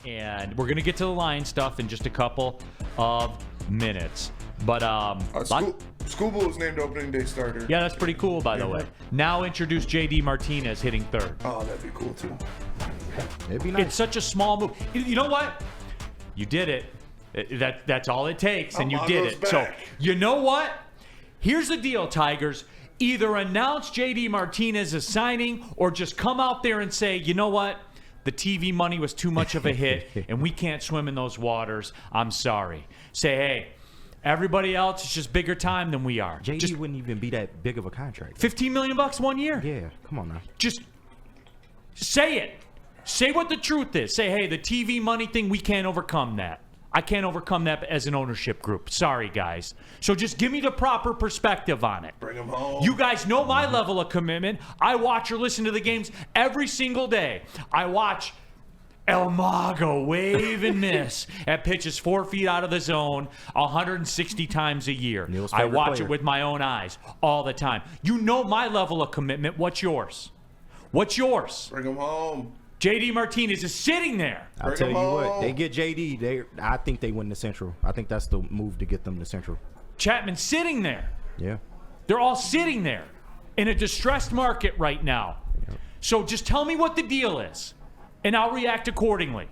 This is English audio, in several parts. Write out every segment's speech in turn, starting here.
And we're going to get to the Lion stuff in just a couple of minutes. But Scooble is named opening day starter. yeah, that's pretty cool, by the way. Now introduce J.D. Martinez hitting third. Oh, that'd be cool, too. It'd be nice. It's such a small move. You know what? You did it. That's all it takes, and you did it. Back. So, you know what? Here's the deal, Tigers. Either announce J.D. Martinez as signing or just come out there and say, you know what? The TV money was too much of a hit, and we can't swim in those waters. I'm sorry. Say, hey, everybody else is just bigger time than we are. JD just wouldn't even be that big of a contract. $15 million 1 year. Yeah, come on now. Just say it. Say what the truth is. Say, hey, the TV money thing, we can't overcome that. I can't overcome that as an ownership group. Sorry, guys. So just give me the proper perspective on it. Bring them home. You guys know my level of commitment. I watch or listen to the games every single day. I watch El Mago wave and miss at pitches 4 feet out of the zone 160 times a year. Neil's I favorite watch player. it with my own eyes all the time. You know my level of commitment. What's yours? What's yours? Bring them home. J.D. Martinez is sitting there. I'll Bring tell you him what, home. they get JD. I think they win the Central. I think that's the move to get them the Central. Chapman's sitting there. Yeah. They're all sitting there in a distressed market right now. Yep. So just tell me what the deal is, and I'll react accordingly.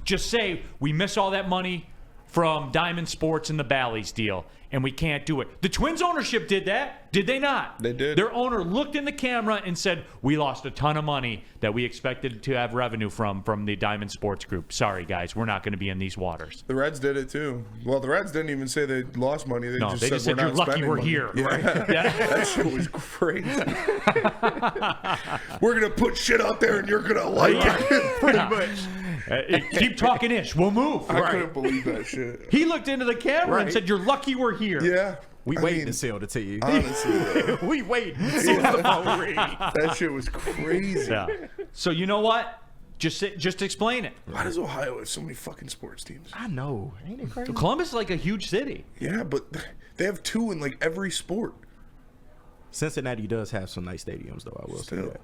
Just say, we miss all that money from Diamond Sports and the Bally's deal, and we can't do it. The Twins ownership did that, did they not? They did. Their owner looked in the camera and said, we lost a ton of money that we expected to have revenue from the Diamond Sports Group. Sorry, guys, we're not going to be in these waters. The Reds did it, too. Well, the Reds didn't even say they lost money. They just said, you're we're not lucky spending we're money. here. Yeah. Right? Yeah. That shit was crazy. We're going to put shit out there and you're going to like it. Pretty much. Keep talking ish. We'll move. I couldn't believe that shit. He looked into the camera and Right. said, you're lucky we're here. Yeah. We I waiting mean, to sell the to you. honestly, We waiting to see the phone ring. that shit was crazy. Yeah. So you know what? Just explain it. Why does Ohio have so many fucking sports teams? I know. Ain't it crazy? Columbus is like a huge city. Yeah, but they have 2 in like every sport. Cincinnati does have some nice stadiums, though. I will say Still. that.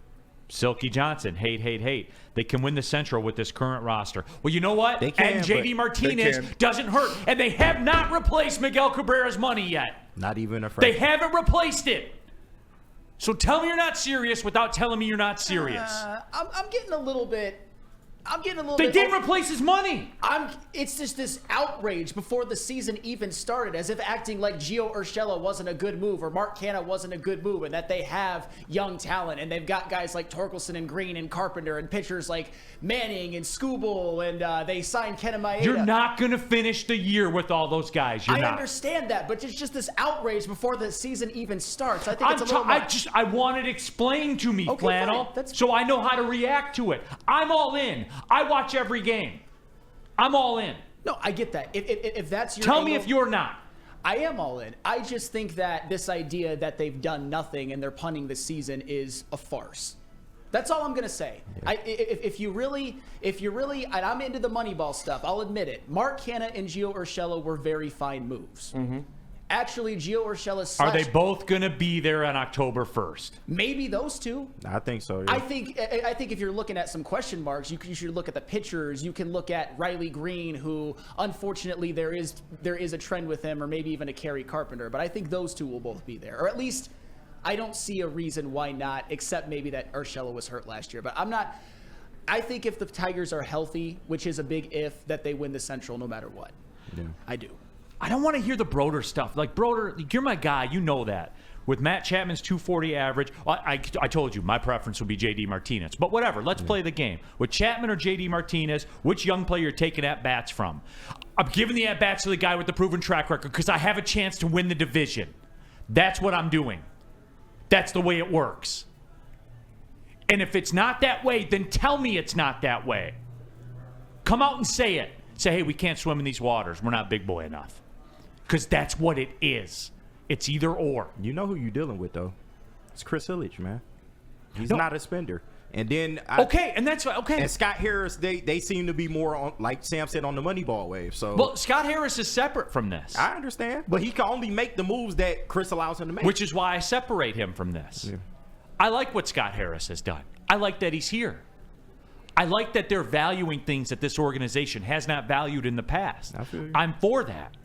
Silky Johnson, hate. They can win the Central with this current roster. Well, you know what? They can, and J.D. but Martinez they can. doesn't hurt. And they have not replaced Miguel Cabrera's money yet. Not even a They fraction. haven't replaced it. So tell me you're not serious without telling me you're not serious. I'm getting a little bit. They bit didn't replace his money. It's just this outrage before the season even started, as if acting like Gio Urshela wasn't a good move or Mark Canha wasn't a good move, and that they have young talent and they've got guys like Torkelson and Green and Carpenter and pitchers like Manning and Scooble, and they signed Kenta Maeda. You're not going to finish the year with all those guys. You're I not. understand that, but it's just this outrage before the season even starts. I think it's a little much. I want it explained to me, Okay, Flannel, fine. That's- so I know how to react to it. I'm all in. I watch every game. I'm all in. No, I get that. If that's your Tell me angle- if you're not. I am all in. I just think that this idea that they've done nothing and they're punting the season is a farce. That's all I'm gonna say. Yeah. If you really, and I'm into the Moneyball stuff, I'll admit it. Mark Canha and Gio Urshela were very fine moves. Mm-hmm. Actually, Gio Urshela. Are they both going to be there on October 1st? Maybe those two. I think so. Yeah. I think if you're looking at some question marks, you should look at the pitchers. You can look at Riley Green, who unfortunately there is a trend with him, or maybe even a Kerry Carpenter. But I think those two will both be there, or at least I don't see a reason why not, except maybe that Urshela was hurt last year. But I'm not. I think if the Tigers are healthy, which is a big if, that they win the Central no matter what. Yeah. I do. I don't want to hear the Broder stuff. Like, Broder, you're my guy. You know that. With Matt Chapman's 240 average, I told you my preference would be J.D. Martinez. But whatever, let's play the game. With Chapman or J.D. Martinez, which young player you're taking at-bats from? I'm giving the at-bats to the guy with the proven track record because I have a chance to win the division. That's what I'm doing. That's the way it works. And if it's not that way, then tell me it's not that way. Come out and say it. Say, hey, we can't swim in these waters. We're not big boy enough. Because that's what it is. It's either or. You know who you're dealing with, though. It's Chris Ilitch, man. He's not a spender. And then and that's okay. And Scott Harris, they seem to be more on, like Sam said, on the Moneyball wave. So well, Scott Harris is separate from this. I understand, but he can only make the moves that Chris allows him to make, which is why I separate him from this. Yeah. I like what Scott Harris has done. I like that he's here. I like that they're valuing things that this organization has not valued in the past. I feel you. I'm for that.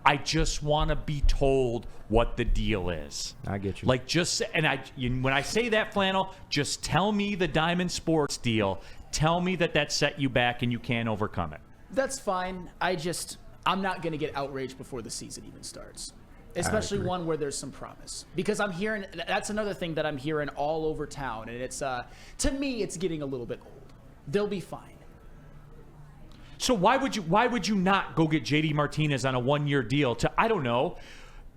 I just want to be told what the deal is. I get you. Like, when I say that, Flannel, just tell me the Diamond Sports deal. Tell me that set you back and you can't overcome it. That's fine. I'm not going to get outraged before the season even starts. Especially one where there's some promise. Because that's another thing that I'm hearing all over town. And it's, to me, it's getting a little bit old. They'll be fine. So why would you not go get JD Martinez on a 1-year deal to, I don't know,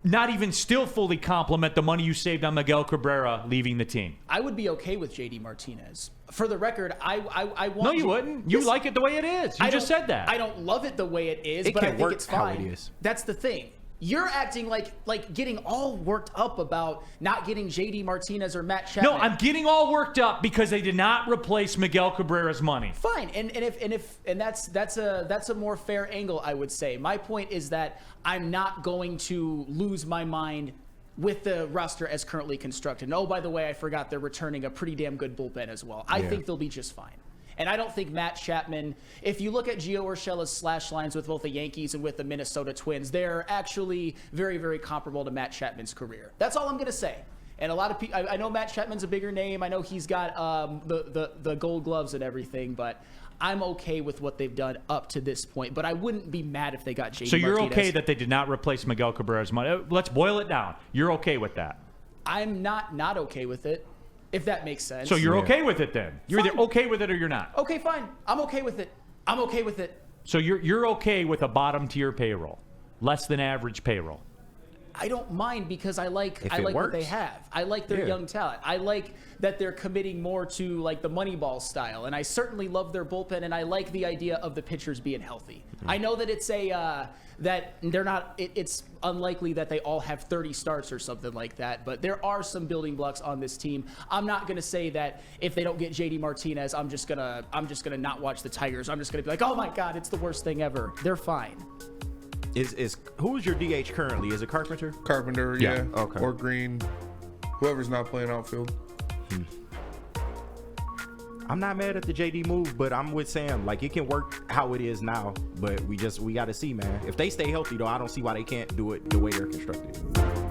not even still fully complement the money you saved on Miguel Cabrera leaving the team? I would be okay with JD Martinez. For the record, I want. No, you wouldn't. You like it the way it is. You just said that. I don't love it the way it is, It but I can think work it's how fine. it is. That's the thing. You're acting like getting all worked up about not getting JD Martinez or Matt Chapman. No, I'm getting all worked up because they did not replace Miguel Cabrera's money. Fine, and that's a more fair angle, I would say. My point is that I'm not going to lose my mind with the roster as currently constructed. And, oh, by the way, I forgot they're returning a pretty damn good bullpen as well. I think they'll be just fine. And I don't think Matt Chapman, if you look at Gio Urshela's slash lines with both the Yankees and with the Minnesota Twins, they're actually very, very comparable to Matt Chapman's career. That's all I'm going to say. And a lot of people, I know Matt Chapman's a bigger name. I know he's got the gold gloves and everything, but I'm okay with what they've done up to this point. But I wouldn't be mad if they got JD So you're Martinez. okay that they did not replace Miguel Cabrera's money? Let's boil it down. You're okay with that? I'm not okay with it, if that makes sense. So you're okay with it then? You're either okay with it or you're not. Okay, fine. I'm okay with it. I'm okay with it. So you're okay with a bottom tier payroll, less than average payroll. I don't mind because I like If what works. they have. I like their young talent. I like that they're committing more to like the Moneyball style, and I certainly love their bullpen. And I like the idea of the pitchers being healthy. I know that it's that they're not. It's unlikely that they all have 30 starts or something like that. But there are some building blocks on this team. I'm not going to say that if they don't get JD Martinez, I'm just gonna not watch the Tigers. I'm just gonna be like, oh my God, it's the worst thing ever. They're fine. Who's your DH currently? Is it Carpenter? Carpenter, yeah. Okay. Or Green. Whoever's not playing outfield. I'm not mad at the JD move, but I'm with Sam. Like, it can work how it is now, but we got to see, man. If they stay healthy, though, I don't see why they can't do it the way they're constructed.